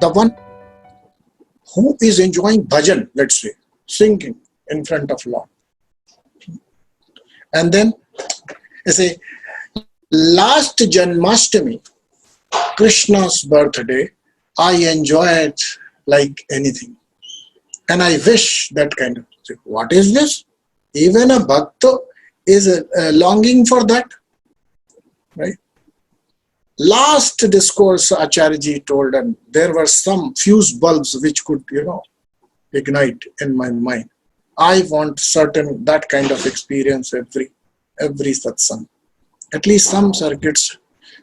the one who is enjoying bhajan, let's say, singing in front of Lord. And then I say, last Janmashtami, Krishna's birthday, I enjoy it like anything. And I wish that kind of thing. What is this? Even a bhakta is longing for that. Right? Last discourse Acharya ji told, and there were some fuse bulbs which could, ignite in my mind. I want certain that kind of experience every satsang. At least some circuits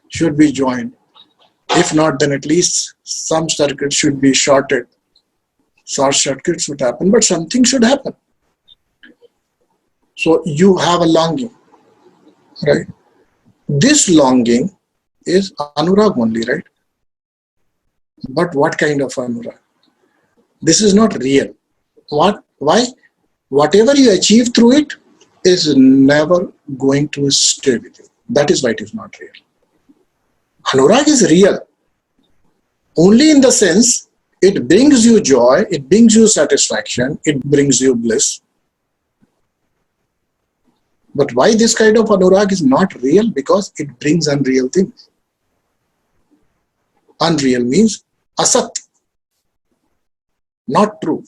should be joined. If not, then at least some circuits should be shorted. Short circuits would happen, but something should happen. So you have a longing, right? This longing is Anurag only, right? But what kind of Anurag? This is not real. Why? Whatever you achieve through it is never going to stay with you. That is why it is not real. Anurag is real. Only in the sense it brings you joy, it brings you satisfaction, it brings you bliss. But why this kind of Anurag is not real? Because it brings unreal things. Unreal means asat, not true.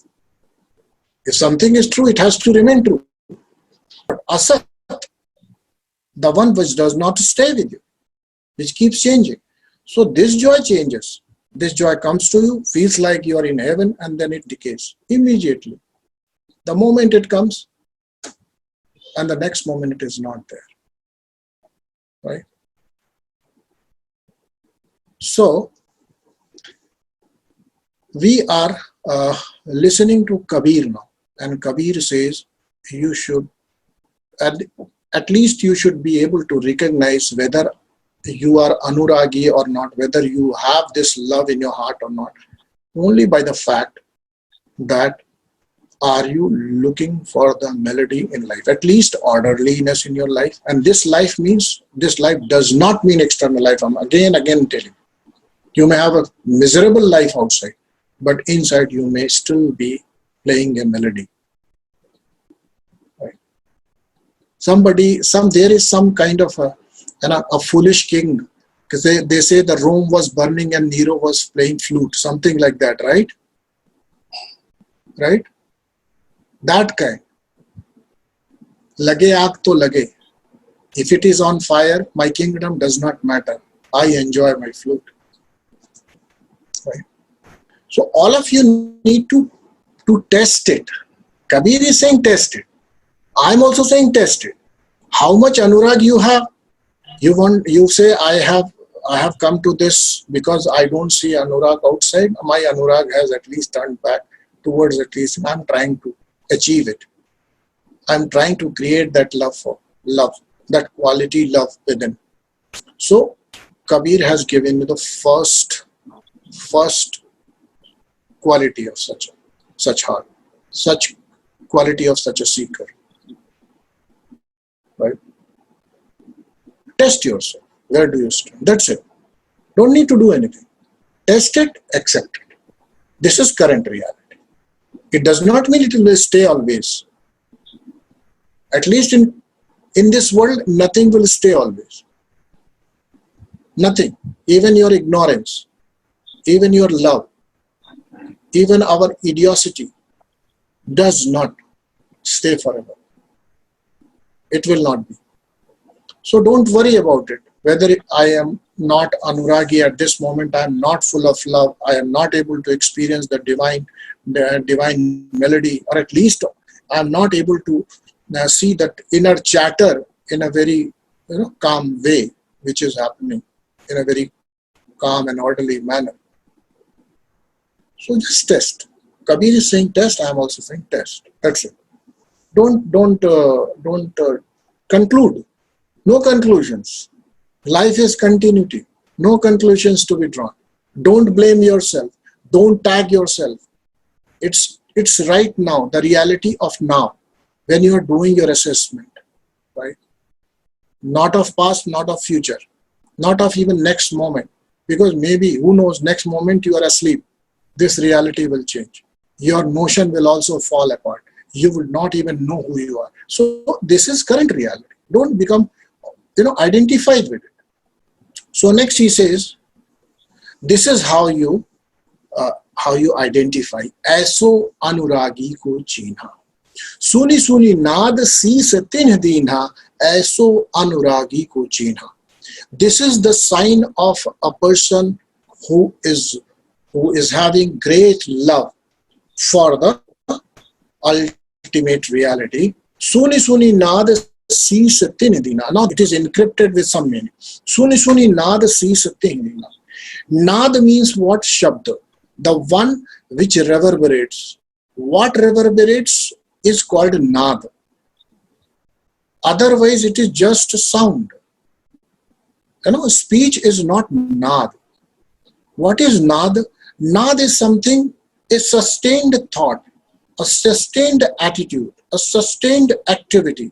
If something is true, it has to remain true. But asat, the one which does not stay with you, which keeps changing. So this joy changes. This joy comes to you, feels like you are in heaven, and then it decays immediately. The moment it comes, and the next moment it is not there. Right? So, we are listening to Kabir now. And Kabir says, you should, at least you should be able to recognize whether you are Anuragi or not, whether you have this love in your heart or not, only by the fact that are you looking for the melody in life, at least orderliness in your life. And this life does not mean external life. I'm again telling you. You may have a miserable life outside, but inside you may still be playing a melody. Right? There is some kind of a foolish king, because they say the Rome was burning and Nero was playing flute, something like that, right? Right? That kind. Lage aag to lage. If it is on fire, my kingdom does not matter. I enjoy my flute. Right? So all of you need to test it. Kabir is saying test it. I'm also saying test it. How much Anurag you have? You say I have come to this because I don't see Anurag outside. My Anurag has at least turned back towards at least. I'm trying to achieve it. I'm trying to create that love, that quality love within. So Kabir has given me the first quality of such heart, such quality of such a seeker. Right? Test yourself. Where do you stand? That's it. Don't need to do anything. Test it, accept it. This is current reality. It does not mean it will stay always. At least in this world, nothing will stay always. Nothing. Even your ignorance, even your love, even our idiocy does not stay forever. It will not be. So don't worry about it. Whether I am not Anuragi at this moment, I am not full of love, I am not able to experience the divine melody, or at least I am not able to see that inner chatter in a very calm way, which is happening in a very calm and orderly manner. So just test. Kabir is saying test, I am also saying test. That's it. Don't conclude. No conclusions. Life is continuity. No conclusions to be drawn. Don't blame yourself. Don't tag yourself. It's right now, the reality of now, when you are doing your assessment, right? Not of past, not of future, not of even next moment. Because maybe, who knows, next moment you are asleep this reality will change. Your notion will also fall apart. You will not even know who you are. So this is current reality. Don't become, identified with it. So next he says, this is how you identify. Aso anuragi ko china. Suni suni naad sees tin dina. Aso anuragi ko china. This is the sign of a person who is having great love for the ultimate reality. Suni suni naad sees tin dina. Now it is encrypted with some meaning. Suni suni naad sees tin dina. Naad means what? Shabda. The one which reverberates. What reverberates is called naad. Otherwise it is just sound. Speech is not naad. What is naad? Naad is something, a sustained thought, a sustained attitude, a sustained activity.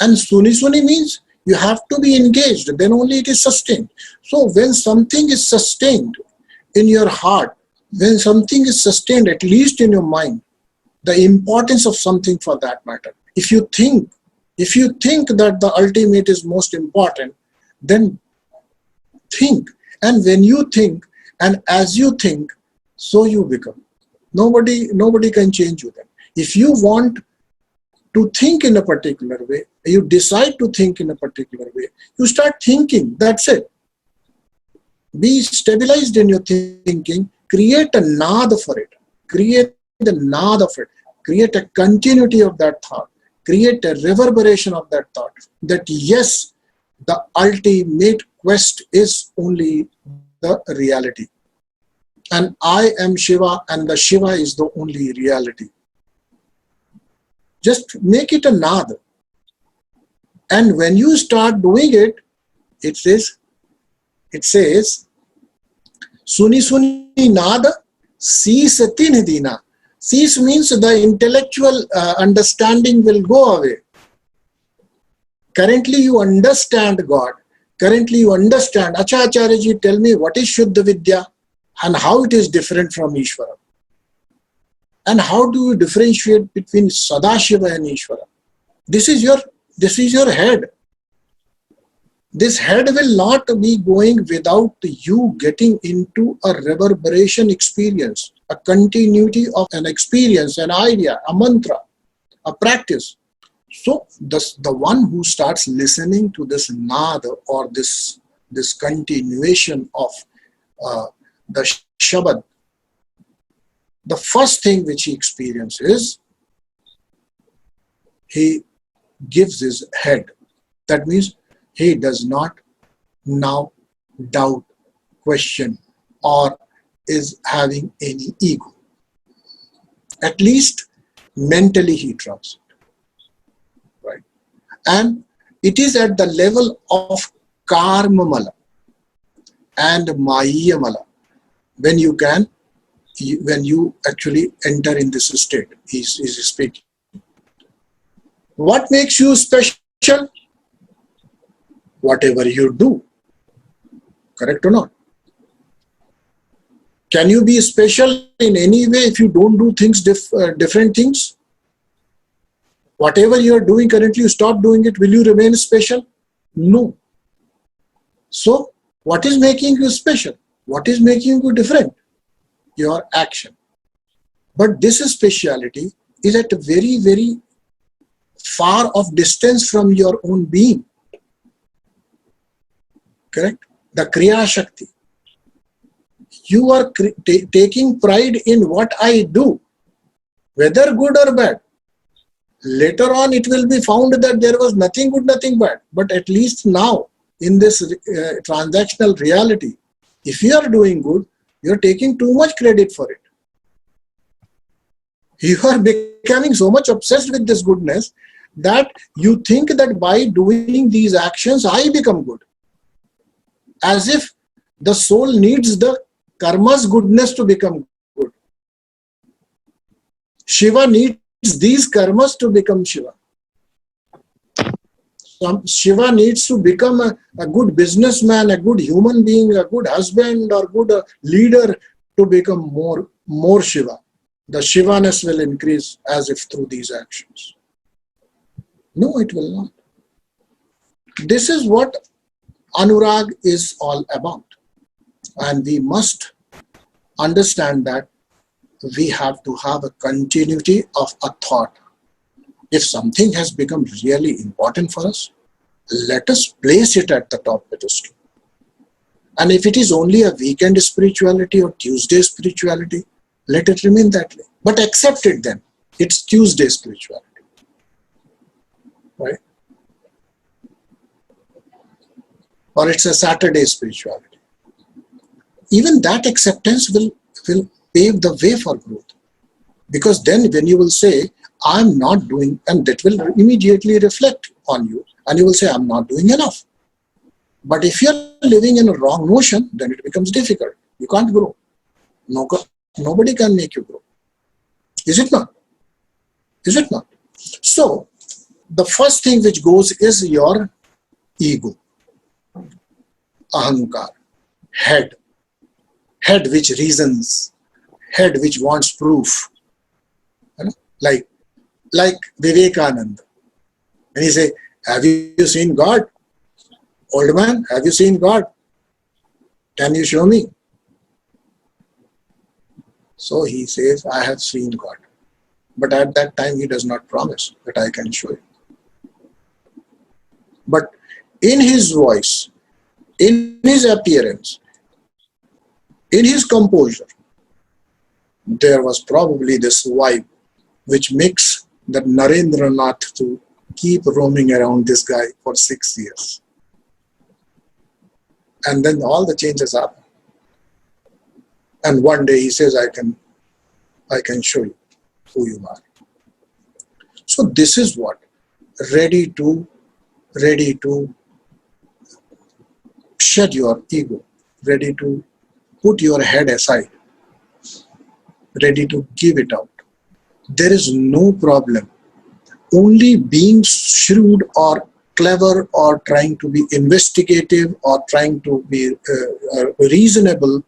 And suni suni means you have to be engaged, then only it is sustained. So when something is sustained in your heart, when something is sustained at least in your mind, the importance of something for that matter. If you think that the ultimate is most important, then think. And when you think, and as you think, so you become. Nobody can change you then. If you want to think in a particular way, you decide to think in a particular way, you start thinking, that's it. Be stabilized in your thinking, create a naad for it, create the naad of it, create a continuity of that thought, create a reverberation of that thought, that yes, the ultimate quest is only the reality. And I am Shiva, and the Shiva is the only reality. Just make it a naad. And when you start doing it, it says, Suni suni naad cease tin dina. Cease means the intellectual understanding will go away. Currently you understand God. Currently you understand. Acha Acharya ji, tell me what is Shuddha Vidya and how it is different from Ishvara. And how do you differentiate between Sadashiva and Ishvara? This is your head. This head will not be going without you getting into a reverberation experience, a continuity of an experience, an idea, a mantra, a practice. So the one who starts listening to this naad or this continuation of the Shabad, the first thing which he experiences, he gives his head. That means he does not now doubt, question, or is having any ego. At least mentally he drops it. Right? And it is at the level of Karmamala and Mayamala when you actually enter in this state. He's speaking. What makes you special? Whatever you do. Correct or not? Can you be special in any way if you don't do things different things? Whatever you are doing currently, you stop doing it, will you remain special? No. So, what is making you special? What is making you different? Your action. But this speciality is at a very, very far of distance from your own being. Correct? The Kriya Shakti. You are taking pride in what I do, whether good or bad. Later on it will be found that there was nothing good, nothing bad. But at least now, in this transactional reality, if you are doing good, you are taking too much credit for it. You are becoming so much obsessed with this goodness that you think that by doing these actions, I become good. As if the soul needs the karma's goodness to become good. Shiva needs these karmas to become Shiva. Shiva needs to become a good businessman, a good human being, a good husband or good leader to become more Shiva. The Shivaness will increase as if through these actions. No, it will not. This is what Anurag is all about. And we must understand that we have to have a continuity of a thought. If something has become really important for us, let us place it at the top pedestal. And if it is only a weekend spirituality or Tuesday spirituality, let it remain that way. But accept it then. It's Tuesday spirituality. Right? Or it's a Saturday spirituality. Even that acceptance will pave the way for growth. Because then when you will say, I'm not doing, and that will immediately reflect on you, and you will say, I'm not doing enough. But if you're living in a wrong notion, then it becomes difficult. You can't grow. Nobody can make you grow. Is it not? Is it not? So, the first thing which goes is your ego. Ahankar. Head. Head which reasons. Head which wants proof. You know? Like Vivekananda. And he say, have you seen God? Old man, have you seen God? Can you show me? So he says, I have seen God. But at that time he does not promise that I can show you. But in his voice, in his appearance, in his composure, there was probably this vibe which makes that Narendranath to keep roaming around this guy for 6 years. And then all the changes happen. And one day he says, I can show you who you are. So this is what? Ready to shed your ego, ready to put your head aside, ready to give it out. There is no problem. Only being shrewd or clever or trying to be investigative or trying to be reasonable,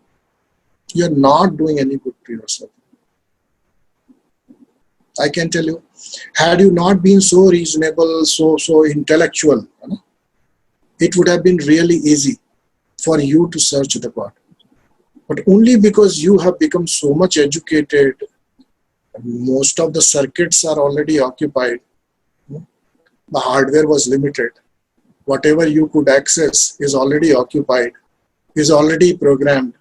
you're not doing any good to yourself. I can tell you, had you not been so reasonable, so intellectual, it would have been really easy for you to search the God. But only because you have become so much educated, most of the circuits are already occupied. The hardware was limited. Whatever you could access is already occupied, is already programmed.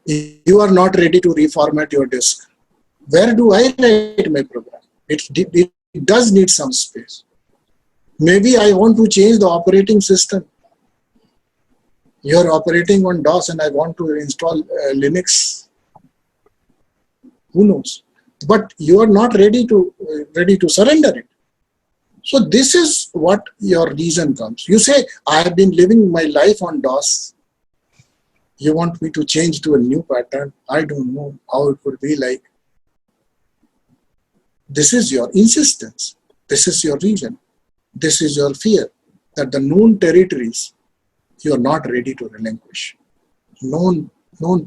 You are not ready to reformat your disk. Where do I write my program? It does need some space. Maybe I want to change the operating system. You're operating on DOS and I want to install Linux. Who knows? But you are not ready to surrender it. So this is what your reason comes. You say, I have been living my life on DOS. You want me to change to a new pattern? I don't know how it would be like. This is your insistence. This is your reason. This is your fear that the known territories you are not ready to relinquish. Known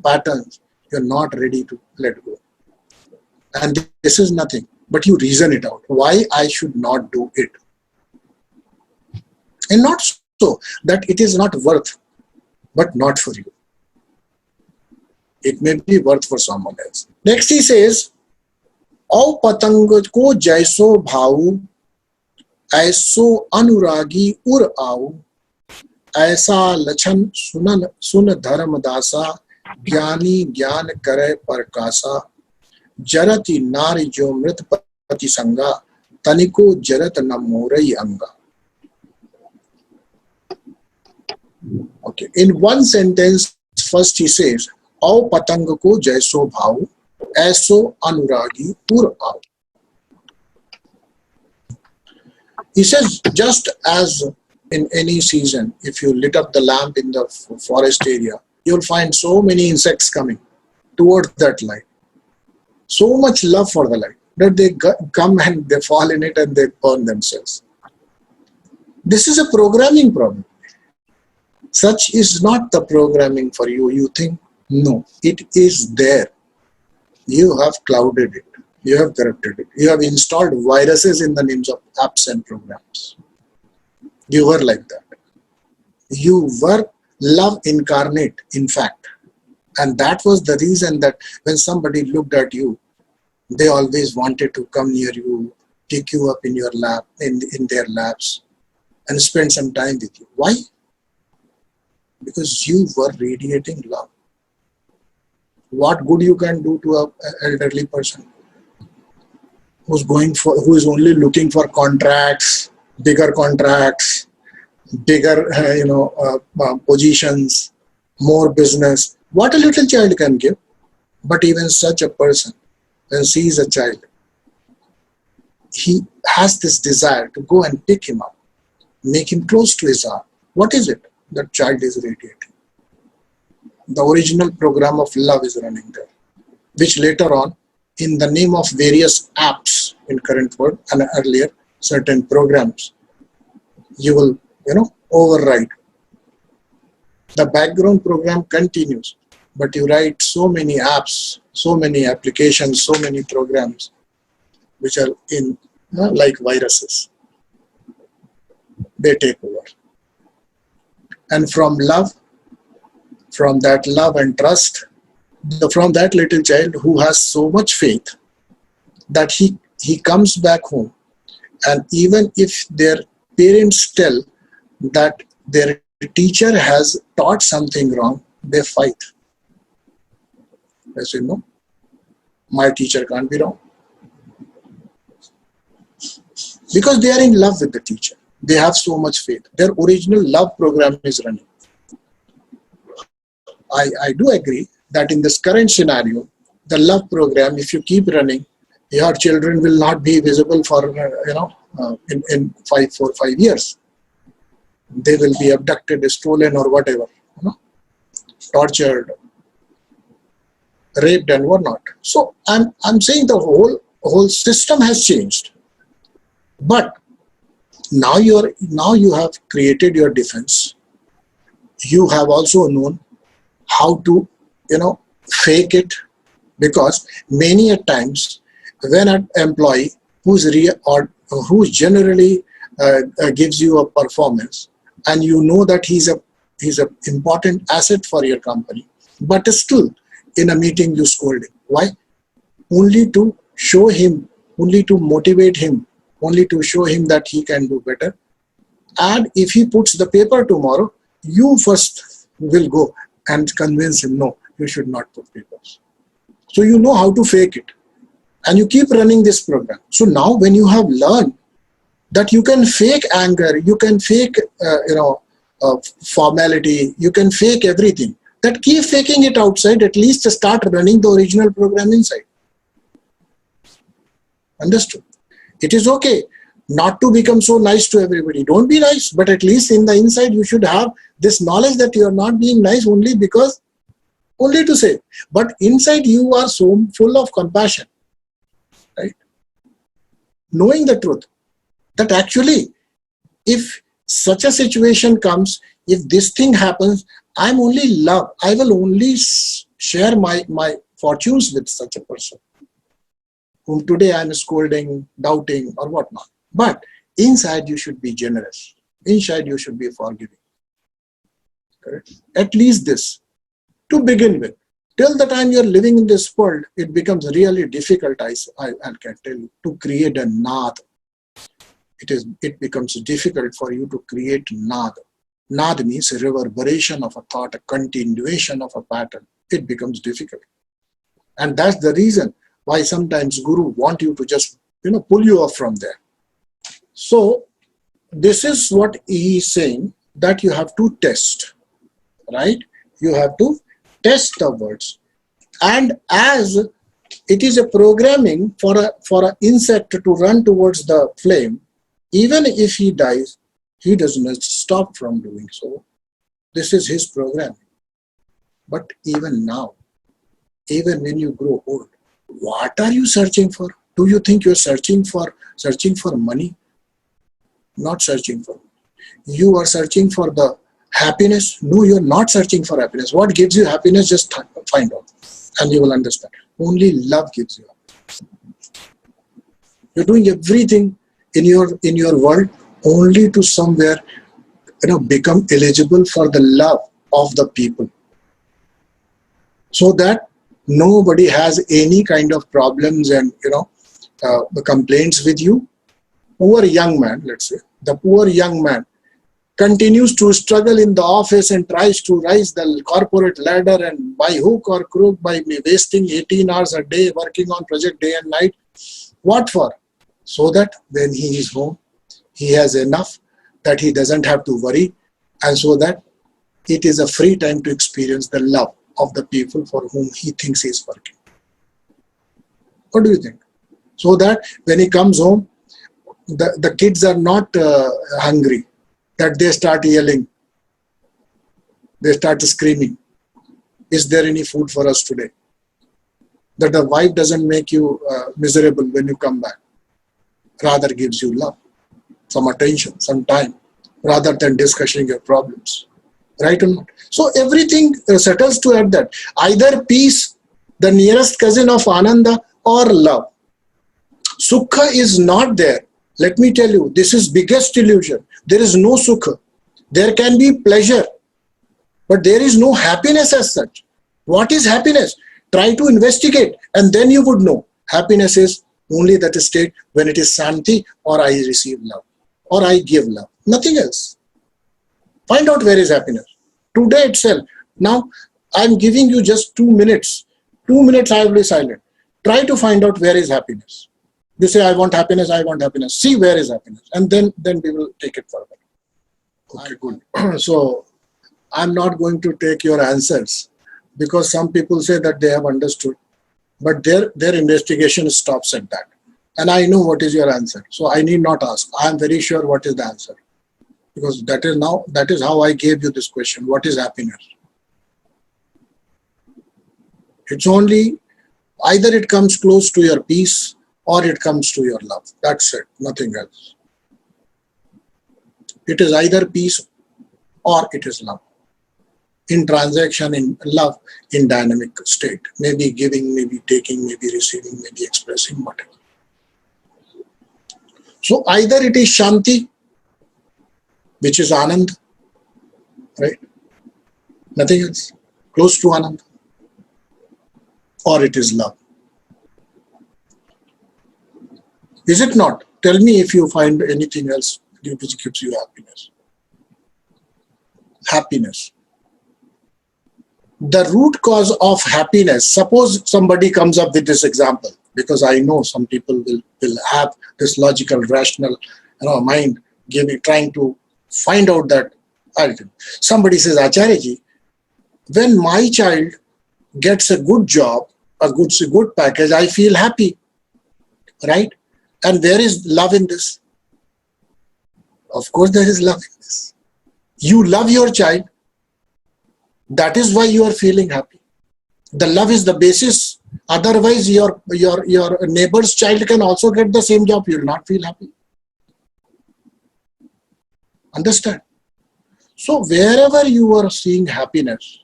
patterns you are not ready to let go. And this is nothing, but you reason it out. Why I should not do it? And not so that it is not worth, but not for you. It may be worth for someone else. Next he says, "Aur patang ko jaiso bhau, ऐसो अनुरागी उर आओ, ऐसा लक्षण सुन धर्मदासा, ज्ञानी ज्ञान करे परकासा, जरति नारी जो मृत पति संगा, तनिको जरत न मोरई अंगा." Okay, in one sentence, first he says, "Aur patang ko jaiso bhau, ऐसो अनुरागी उर आओ." He says, just as in any season, if you lit up the lamp in the forest area, you'll find so many insects coming towards that light. So much love for the light that they come and they fall in it and they burn themselves. This is a programming problem. Such is not the programming for you. You think No, it is there. You have clouded it. You have corrupted it. You have installed viruses in the names of apps and programs. You were like that. You were love incarnate, in fact. And that was the reason that when somebody looked at you, they always wanted to come near you, take you up in your lap, in their laps, and spend some time with you. Why? Because you were radiating love. What good you can do to an elderly person who is only looking for contracts, bigger positions, more business. What a little child can give. But even such a person, when sees a child, he has this desire to go and pick him up, make him close to his heart. What is it? That child is radiating. The original program of love is running there, which later on, in the name of various apps in current world and earlier certain programs, you will, override. The background program continues, but you write so many apps, so many applications, so many programs, which are in like viruses. They take over. And from that love and trust, from that little child who has so much faith that he comes back home, and even if their parents tell that their teacher has taught something wrong, they fight. They say, no, my teacher can't be wrong. Because they are in love with the teacher. They have so much faith. Their original love program is running. I do agree that in this current scenario, the love program, if you keep running, your children will not be visible for, in 4 or 5 years. They will be abducted, stolen or whatever, tortured, raped and whatnot. So I'm saying the whole system has changed. But now you have created your defense. You have also known how to, fake it, because many a times when an employee who's generally gives you a performance, and you know that he's a important asset for your company, but still in a meeting you scold him. Why? Only to show him, only to motivate him, only to show him that he can do better. And if he puts the paper tomorrow, you first will go and convince him, no, you should not put papers. So you know how to fake it. And you keep running this program. So now when you have learned that you can fake anger, you can fake, formality, you can fake everything, that keep faking it outside, at least start running the original program inside. Understood? It is okay not to become so nice to everybody. Don't be nice, but at least in the inside you should have this knowledge that you are not being nice only to say. But inside you are so full of compassion, right? Knowing the truth, that actually if such a situation comes, if this thing happens, I'm only love. I will only share my fortunes with such a person whom today I'm scolding, doubting or whatnot. But inside you should be generous. Inside you should be forgiving. Correct? At least this, to begin with. Till the time you're living in this world, it becomes really difficult, I can tell you, to create a Nath. It becomes difficult for you to create Nath. Nath means a reverberation of a thought, a continuation of a pattern. It becomes difficult. And that's the reason why sometimes Guru want you to just, pull you off from there. So this is what he is saying, that you have to test, right? You have to test the words. And as it is a programming for an insect to run towards the flame, even if he dies, he does not stop from doing so. This is his programming. But even now, even when you grow old, what are you searching for? Do you think you're searching for money? Not searching for money. You are searching for the Happiness? No, you're not searching for happiness. What gives you happiness? Just find out and you will understand. Only love gives you happiness. You're doing everything in your world only to somewhere become eligible for the love of the people, so that nobody has any kind of problems and complaints with you. Poor young man, let's say, the poor young man continues to struggle in the office and tries to rise the corporate ladder, and by hook or crook, by wasting 18 hours a day working on project day and night. What for? So that when he is home, he has enough that he doesn't have to worry, and so that it is a free time to experience the love of the people for whom he thinks he is working. What do you think? So that when he comes home, the kids are not hungry, that they start yelling, they start screaming, is there any food for us today? That the wife doesn't make you miserable when you come back, rather gives you love, some attention, some time, rather than discussing your problems. Right or not? So everything settles to at that. Either peace, the nearest cousin of Ananda, or love. Sukha is not there. Let me tell you, this is biggest illusion. There is no sukha. There can be pleasure, but there is no happiness as such. What is happiness? Try to investigate, and then you would know. Happiness is only that state when it is Santi, or I receive love, or I give love. Nothing else. Find out where is happiness. Today itself. Now, I am giving you just 2 minutes. 2 minutes I will be silent. Try to find out where is happiness. You say, I want happiness, I want happiness. See where is happiness. And then we will take it further. Okay, good. So, I'm not going to take your answers, because some people say that they have understood, but their investigation stops at that. And I know what is your answer. So, I need not ask. I am very sure what is the answer. Because that is how I gave you this question. What is happiness? It's only either it comes close to your peace or it comes to your love. That's it. Nothing else. It is either peace or it is love. In transaction, in love, in dynamic state. Maybe giving, maybe taking, maybe receiving, maybe expressing, whatever. So either it is Shanti, which is Anand, right? Nothing else, close to Anand, or it is love. Is it not? Tell me if you find anything else which gives you happiness. Happiness. The root cause of happiness, suppose somebody comes up with this example, because I know some people will have this logical, rational mind trying to find out that. Somebody says, Acharya ji, when my child gets a good job, a good package, I feel happy, right? And there is love in this. Of course there is love in this. You love your child. That is why you are feeling happy. The love is the basis. Otherwise your neighbor's child can also get the same job. You will not feel happy. Understand? So wherever you are seeing happiness,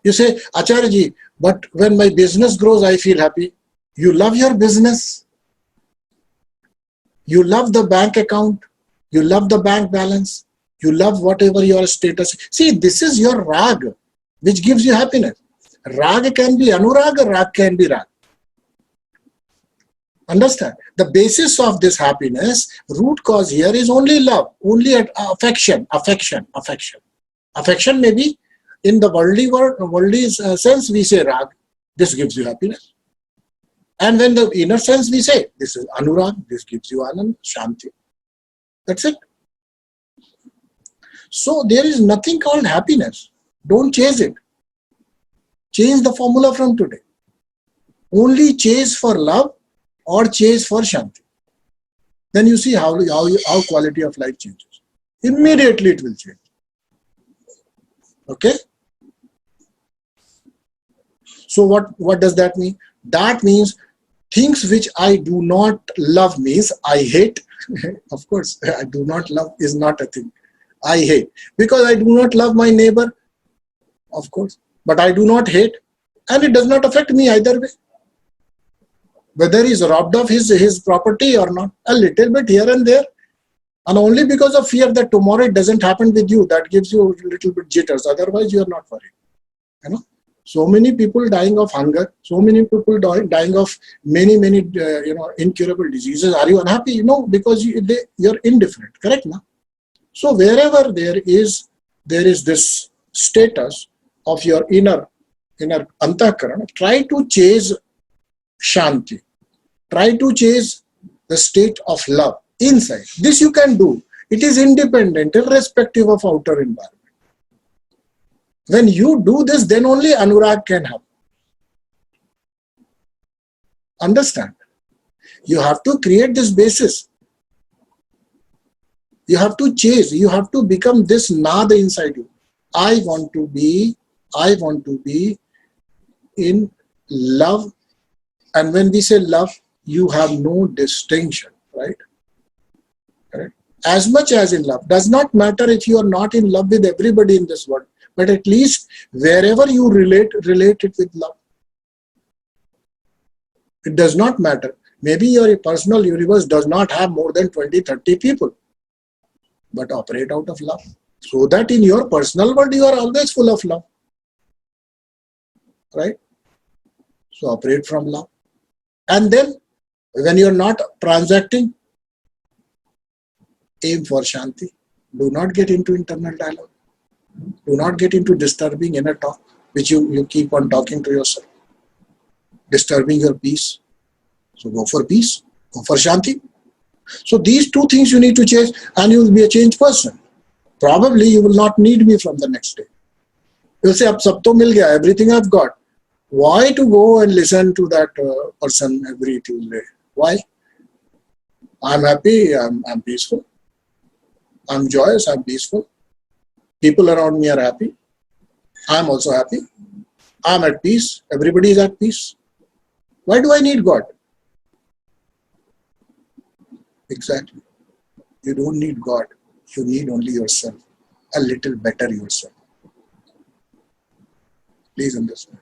you say, Acharya ji, but when my business grows, I feel happy. You love your business. You love the bank account. You love the bank balance. You love whatever your status. See, this is your rag, which gives you happiness. Rag can be Anurag, rag can be rag. Understand? The basis of this happiness, root cause here is only love, only affection. Affection may be in the worldly sense we say rag, this gives you happiness. And when the inner sense we say, this is Anurag, this gives you Anand, Shanti. That's it. So there is nothing called happiness. Don't chase it. Change the formula from today. Only chase for love or chase for Shanti. Then you see how quality of life changes. Immediately it will change. Okay? So what does that mean? That means things which I do not love means I hate. Of course, I do not love is not a thing. I hate. Because I do not love my neighbor, of course. But I do not hate. And it does not affect me either way. Whether he is robbed of his property or not. A little bit here and there. And only because of fear that tomorrow it doesn't happen with you, that gives you a little bit jitters. Otherwise, you are not worried. You know, so many people dying of hunger, so many people dying of many incurable diseases. Are you unhappy? No, because you're indifferent. Correct, na? So wherever there is this status of your inner antahkarana, try to chase shanti. Try to chase the state of love inside. This you can do. It is independent, irrespective of outer environment. When you do this, then only Anurag can happen. Understand? You have to create this basis. You have to chase. You have to become this nada inside you. I want to be in love. And when we say love, you have no distinction, right? Correct? As much as in love. Does not matter if you are not in love with everybody in this world. But at least wherever you relate it with love. It does not matter. Maybe your personal universe does not have more than 20, 30 people. But operate out of love. So that in your personal world, you are always full of love. Right? So operate from love. And then, when you are not transacting, aim for Shanti. Do not get into internal dialogue. Do not get into disturbing inner talk, which you keep on talking to yourself. Disturbing your peace. So go for peace. Go for Shanti. So these two things you need to change, and you will be a changed person. Probably you will not need me from the next day. You will say, ab sab to mil gaya, everything I've got. Why to go and listen to that person every Tuesday? Why? I'm happy, I'm peaceful. I'm joyous, I'm peaceful. People around me are happy. I'm also happy. I'm at peace. Everybody is at peace. Why do I need God? Exactly. You don't need God. You need only yourself. A little better yourself. Please understand.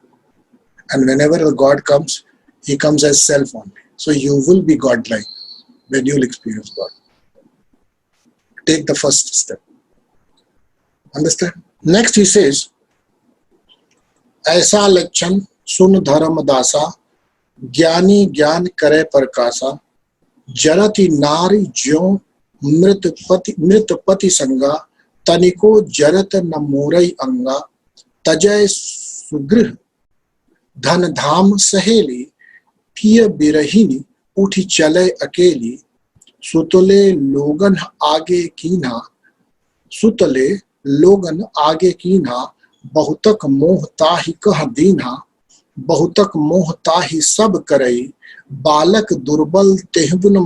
And whenever the God comes, He comes as self only. So you will be God-like when you will experience God. Take the first step. Understand? Next he says, ऐसा लक्षण सुन धर्मदासा ज्ञानी ज्ञान करे प्रकाशा जरति नारी ज्यों मृतपति संगा तनिको जरत न मोरई अंगा तजय सुगृह धन धाम सहेली पिय बिरहिनी उठी चले अकेली सुतले लोगन आगे कीन्हा सुतले लोगन आगे कीन्हा बहुतक मोह ताहि कह दीन्हा बहुतक मोह ताहि सब करई बालक दुर्बल तेहबुन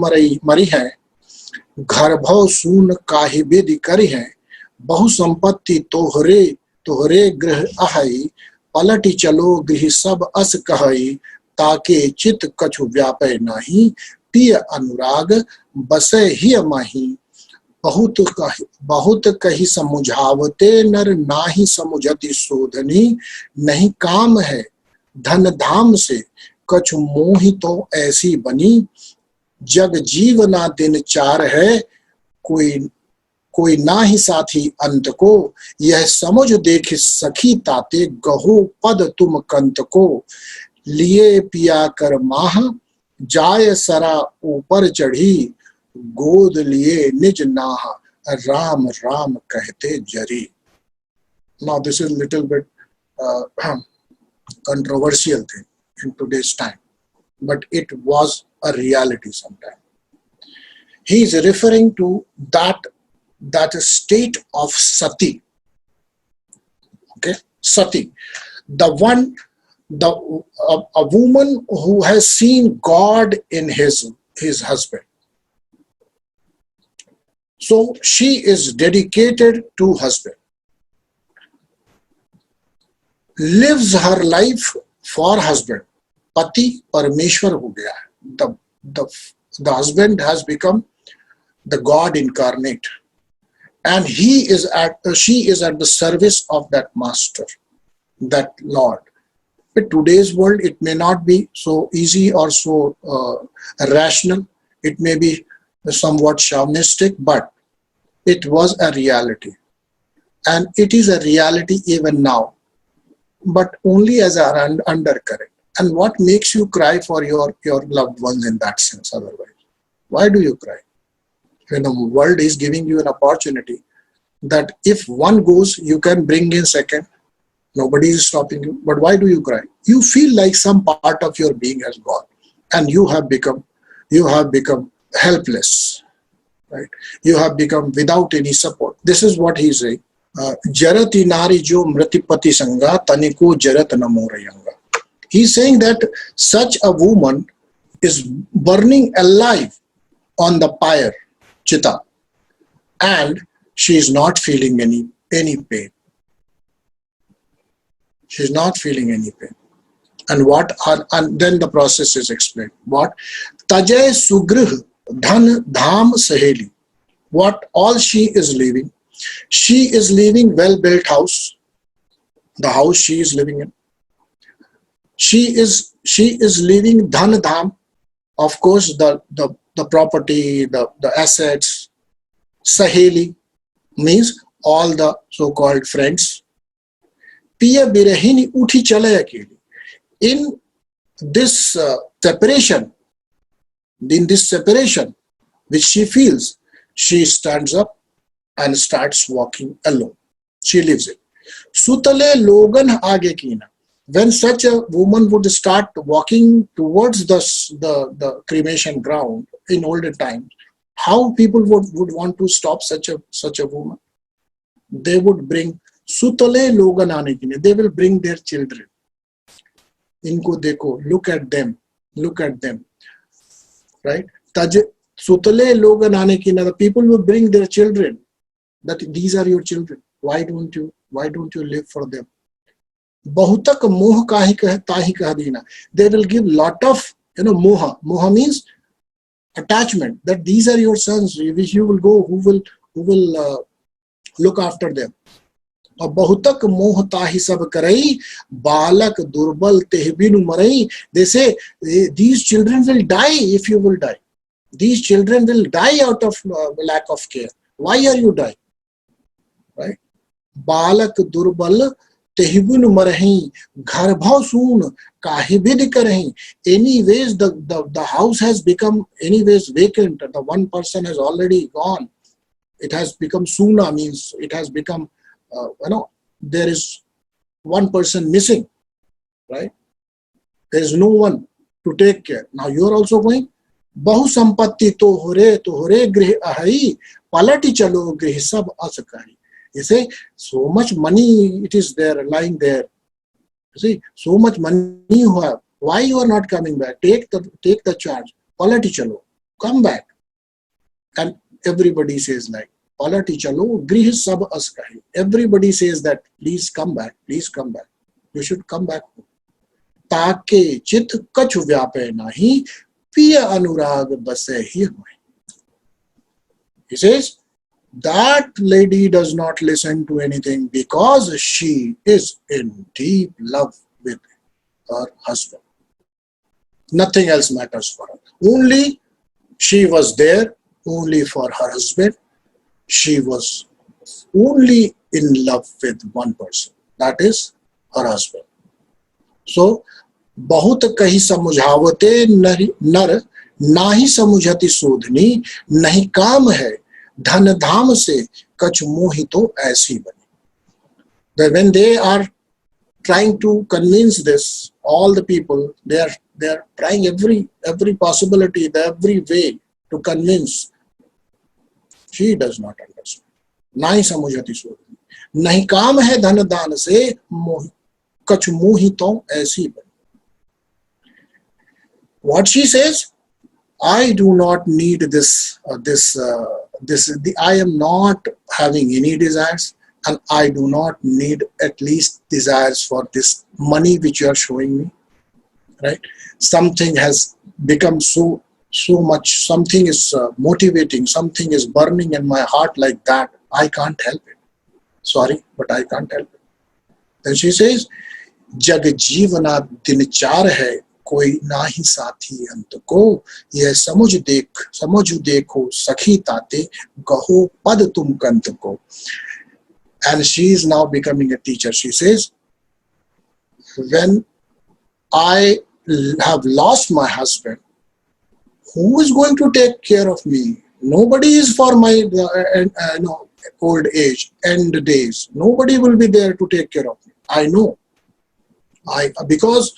मरी है घर भव सून काहि बेदि करी है बहु संपत्ति तोहरे गृह आहई पलटि चलो गृह सब अस कहई ताके चित कछु व्यापय नाही पिय अनुराग बसे ही माही बहुत कही समुझावते नर नाही समुझति शोधनी नहीं काम है धन धाम से कछु मोहि तो ऐसी बनी जग जीवना दिन चार है कोई ना ही साथी अंत को यह समझ देख सखी ताते गहो पद तुम कंत को लिए पिया कर माह जाय सरा ऊपर चढ़ी गोद लिए निज नाह राम राम कहते जरी. Now this is a little bit controversial thing in today's time, but it was a reality sometime. He is referring to that state of sati. Okay, sati, a woman who has seen God in his husband. So she is dedicated to husband, lives her life for husband. Pati Parameshwar ho gaya. The husband has become the God incarnate, and she is at the service of that master, that Lord. In today's world, it may not be so easy or so rational. It may be somewhat chauvinistic, but it was a reality. And it is a reality even now, but only as an undercurrent. And what makes you cry for your loved ones in that sense otherwise? Why do you cry? When the world is giving you an opportunity that if one goes, you can bring in second. Nobody is stopping you. But why do you cry? You feel like some part of your being has gone, and you have become helpless. Right? You have become without any support. This is what he's saying. Jarati nari jo mritipati sanga taniko jarat namorayanga. He's saying that such a woman is burning alive on the pyre, chitta, and she is not feeling any pain. She is not feeling any pain. And then the process is explained. What? Tajay sugrih dhan dham saheli. What all she is leaving? She is leaving well-built house, the house she is living in. She is leaving dhan dham, of course, the property, the assets. Saheli means all the so-called friends. Piya birahini uthi chale akeli. In this separation, which she feels, she stands up and starts walking alone. She lives it. Sutale logan aage kina. When such a woman would start walking towards the cremation ground in olden times, how people would want to stop such a woman? They would bring sutale logan aane kine. They will bring their children. Inko dekho, look at them, right? Sutale logan aane kine. The people will bring their children. That these are your children. Why don't you live for them? Bahutak moh tahi kah dina. They will give lot of moha. Moha means attachment. That these are your sons, which you will go, who will look after them. Bahutak moh tahi sab karai, balak durbal tehbinu marai. They say these children will die if you will die. These children will die out of lack of care. Why are you dying? Right? Balak durbal tehbinu marahi, gharbhav soon kahibid karahi. Anyways, the house has become anyways vacant. The one person has already gone. It has become soona, means it has become there is one person missing, right? There is no one to take care. Now you are also going. Bahu sampatti tohore grih ahai, palati chalo grih sab asakari. You say, so much money it is there, lying there. You see, so much money you have. Why you are not coming back? Take the charge. Palati chalo. Come back. And everybody says like, Palati chalo, grih sab askahi. Everybody says that, please come back. You should come back. Take chit kachu vyape nahi, piya anurag base hi mai. He says, that lady does not listen to anything because she is in deep love with her husband. Nothing else matters for her. Only she was there only for her husband. She was only in love with one person. That is her husband. So, bahut kahi samujhavate nar nahi samujhati sodhni nahi kaam hai. Dhan dham se kach mohito aisi bani. That when they are trying to convince this, all the people, they are trying every possibility, every way to convince. She does not understand. Nahi samujhati sodhni. Nahi kaam hai dhan dhan se kach mohito aisi bani. What she says? I do not need this. I am not having any desires, and I do not need at least desires for this money which you are showing me. Right? Something has become so much. Something is motivating. Something is burning in my heart like that. I can't help it. Sorry, but I can't help it. Then she says, जग जीवना दिनचार है, कोई ना ही साथी अंत को, यह समझ देखो सखी ताते, गहो पद तुम कंत को. And she is now becoming a teacher. She says, when I have lost my husband, who is going to take care of me? Nobody is for my old age, end days. Nobody will be there to take care of me. I know. Because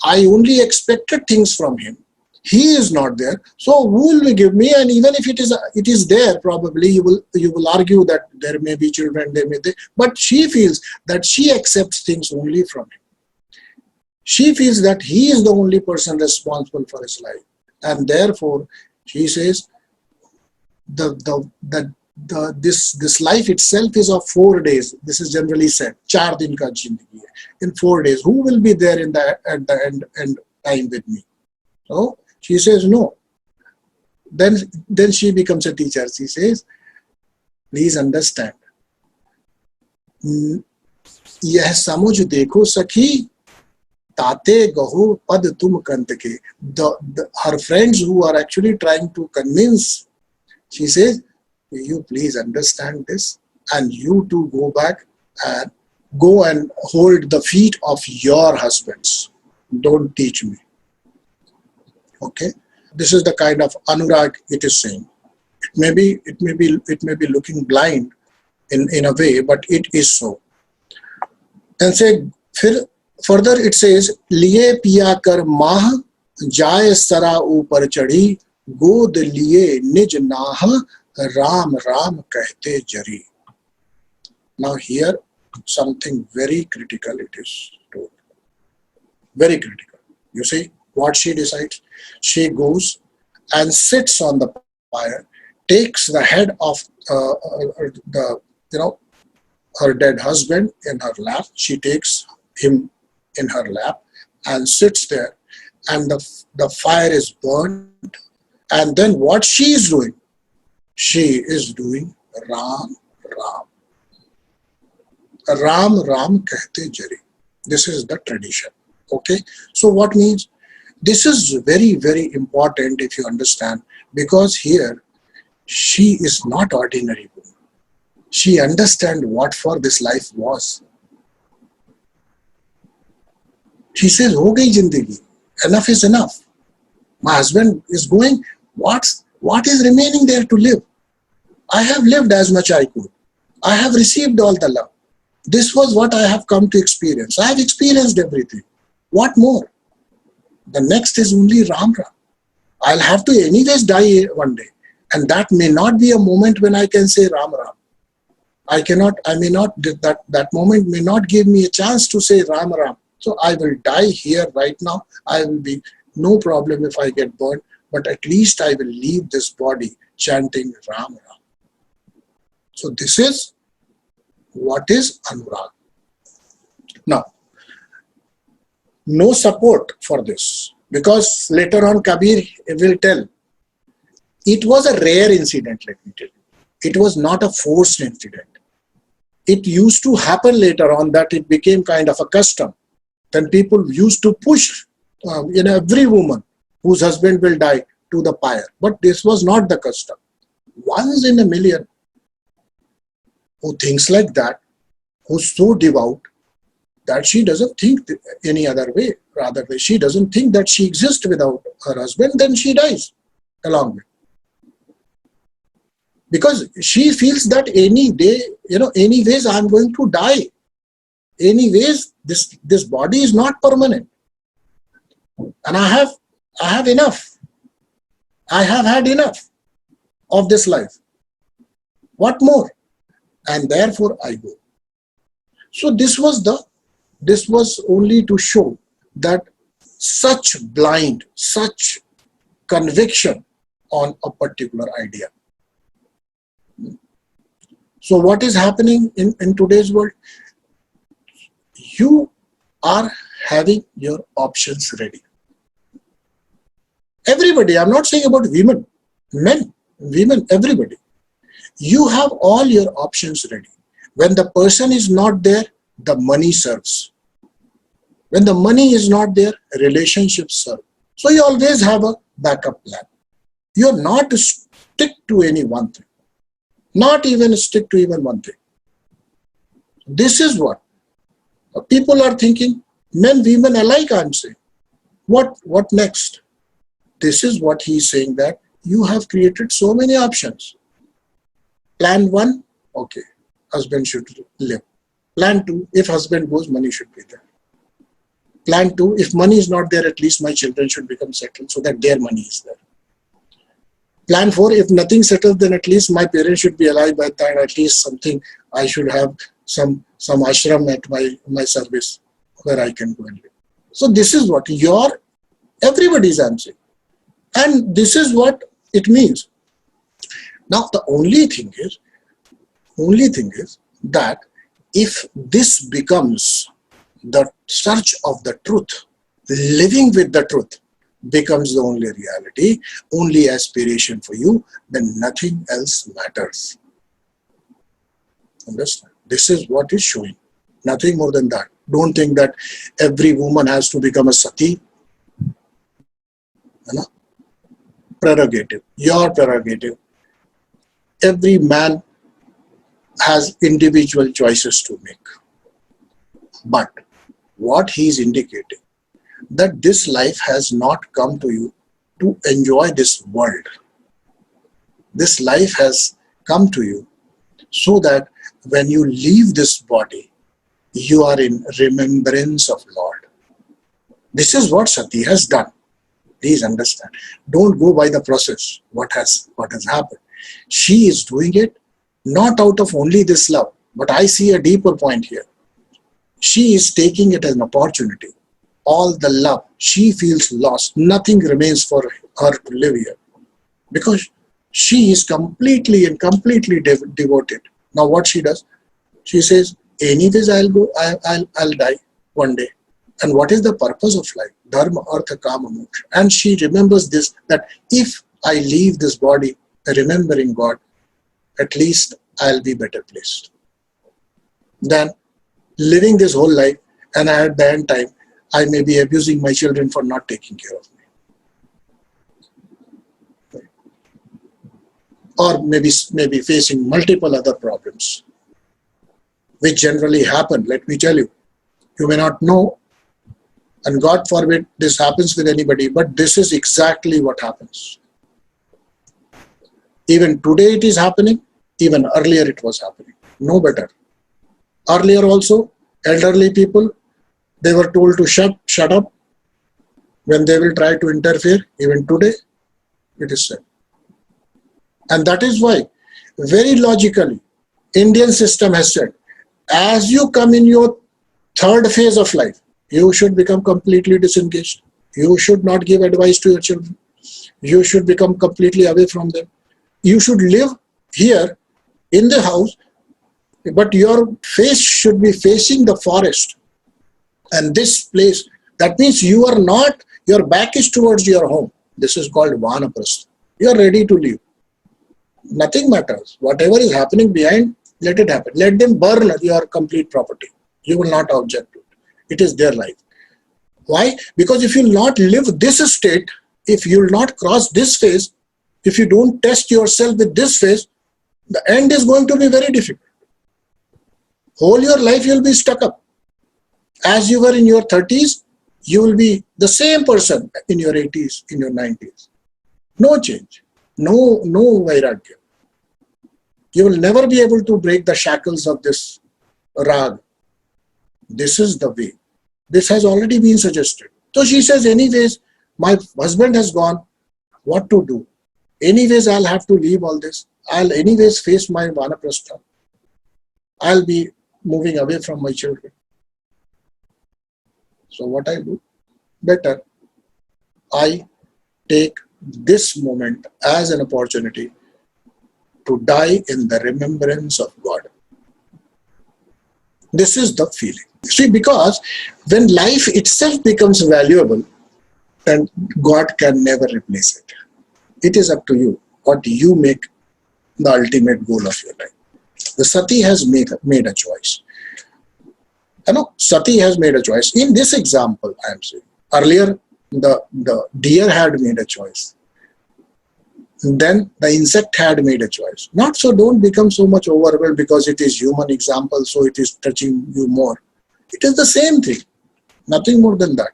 I only expected things from him. He is not there. So who will give me? And even if it is there, probably you will argue that there may be children, but she feels that she accepts things only from him. She feels that he is the only person responsible for his life. And therefore, she says, this life itself is of 4 days. This is generally said. 4 din ka zindagi hai. In 4 days, who will be there at the end time with me? So she says no. Then she becomes a teacher. She says, please understand. यह समझ देखो सखी, ताते गहो पद तुम कंत के. Her friends who are actually trying to convince, she says, you please understand this, and you too go back and go and hold the feet of your husbands. Don't teach me. Okay, this is the kind of anurag it is saying. It may be looking blind in a way, but it is so. And say further it says, liye piya kar mah jaye sara upar chadi, god liye nij nah ram ram kahte jari. Now here something very critical it is told. Very critical. You see what she decides? She goes and sits on the pyre, takes the head of her dead husband in her lap. She takes him in her lap and sits there, and the fire is burned. And then what she is doing? She is doing Ram Ram. Ram Ram kahte jari. This is the tradition. Okay. So what means? This is very, very important if you understand, because here she is not ordinary woman. She understands what for this life was. She says, ho gayi zindagi. Enough is enough. My husband is going. What is remaining there to live? I have lived as much I could. I have received all the love. This was what I have come to experience. I have experienced everything. What more? The next is only Ram Ram. I'll have to anyways die one day. And that may not be a moment when I can say Ram Ram. That moment may not give me a chance to say Ram Ram. So I will die here right now. I will be no problem if I get burned, but at least I will leave this body chanting Ram Ram. So this is what is Anurag. Now, no support for this, because later on Kabir will tell, it was a rare incident, let me tell you. It was not a forced incident. It used to happen later on that it became kind of a custom. Then people used to push every woman whose husband will die to the pyre. But this was not the custom. Once in a million who thinks like that, who's so devout that she doesn't think any other way. Rather, she doesn't think that she exists without her husband, then she dies along with. Because she feels that any day, anyways, I'm going to die. Anyways, this body is not permanent. And I have enough. I have had enough of this life. What more? And therefore I go. So this was only to show that such conviction on a particular idea. So what is happening in today's world? You are having your options ready. Everybody, I'm not saying about women, men, women, everybody. You have all your options ready. When the person is not there, the money serves. When the money is not there, relationships serve. So you always have a backup plan. You're not to stick to any one thing. Not even stick to even one thing. This is what people are thinking, men, women alike, I'm saying. What next? This is what he's saying, that you have created so many options. Plan 1, okay, husband should live. Plan 2, if husband goes, money should be there. Plan 2, if money is not there, at least my children should become settled so that their money is there. Plan 4, if nothing settles, then at least my parents should be alive by the time, at least something, I should have some ashram at my service where I can go and live. So this is what everybody's answering. And this is what it means. Now the only thing is that if this becomes the search of the truth, living with the truth becomes the only reality, only aspiration for you, then nothing else matters. Understand? This is what is showing. Nothing more than that. Don't think that every woman has to become a sati. Prerogative. Your prerogative. Every man has individual choices to make. But what he is indicating, that this life has not come to you to enjoy this world. This life has come to you so that when you leave this body, you are in remembrance of Lord. This is what Sati has done. Please understand. Don't go by the process, what has happened. She is doing it not out of only this love, but I see a deeper point here. She is taking it as an opportunity. All the love, she feels lost. Nothing remains for her to live here. Because she is completely devoted. Now what she does? She says, anyways I'll die one day. And what is the purpose of life? Dharma, Artha, Kama, Moksha. And she remembers this, that if I leave this body remembering God, at least I'll be better placed than living this whole life, and at the end time I may be abusing my children for not taking care of me. Or maybe facing multiple other problems, which generally happen. Let me tell you, you may not know, and God forbid this happens with anybody, but this is exactly what happens. Even today it is happening, even earlier it was happening. No better. Earlier also, elderly people, they were told to shut up when they will try to interfere. Even today, it is said. And that is why, very logically, Indian system has said, as you come in your third phase of life, you should become completely disengaged. You should not give advice to your children. You should become completely away from them. You should live here in the house, but your face should be facing the forest. And this place, that means you are not, your back is towards your home. This is called Vanaprastha. You are ready to leave. Nothing matters. Whatever is happening behind, let it happen. Let them burn your complete property. You will not object to it. It is their life. Why? Because if you will not live this state, if you will not cross this phase, if you don't test yourself with this phase, the end is going to be very difficult. Whole your life you will be stuck up. As you were in your 30s, you will be the same person in your 80s, in your 90s. No change. No vairagya. You will never be able to break the shackles of this rag. This is the way. This has already been suggested. So she says, anyways, my husband has gone. What to do? Anyways, I'll have to leave all this. I'll anyways face my vanaprastha. I'll be moving away from my children. So what I do? Better, I take this moment as an opportunity to die in the remembrance of God. This is the feeling. See, because when life itself becomes valuable, then God can never replace it. It is up to you what you make the ultimate goal of your life. The Sati has made a choice. Sati has made a choice. In this example, I am saying, earlier the deer had made a choice. Then the insect had made a choice. Not so, don't become so much overwhelmed because it is human example, so it is touching you more. It is the same thing. Nothing more than that.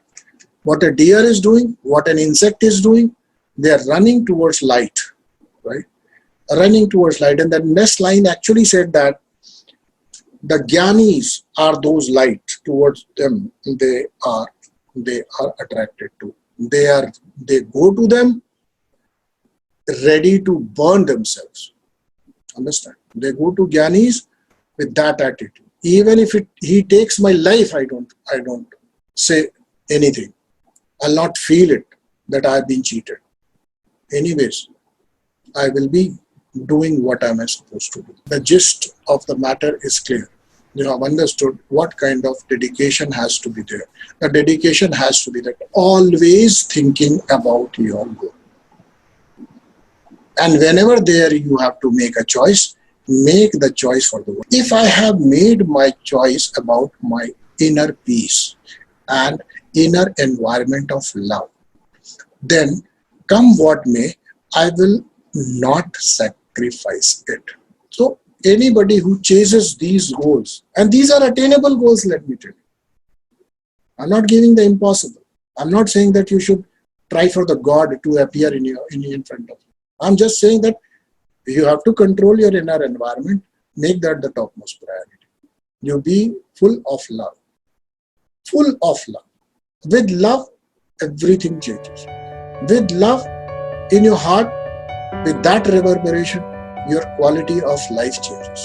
What a deer is doing, what an insect is doing, they are running towards light, right? Running towards light. And the next line actually said that the Jnanis are those light towards them. They are attracted to. They go to them ready to burn themselves. Understand? They go to Jnanis with that attitude. Even if he takes my life, I don't say anything. I'll not feel it that I've been cheated. Anyways, I will be doing what am I supposed to do. The gist of the matter is clear. You have understood what kind of dedication has to be there. The dedication has to be that always thinking about your goal. And whenever there you have to make a choice, make the choice for the world. If I have made my choice about my inner peace and inner environment of love, then come what may, I will not sacrifice it. So anybody who chases these goals, and these are attainable goals, let me tell you. I'm not giving the impossible. I'm not saying that you should try for the God to appear in front of you. I'm just saying that you have to control your inner environment, make that the topmost priority. You be full of love. Full of love. With love, everything changes. With love in your heart, with that reverberation, your quality of life changes.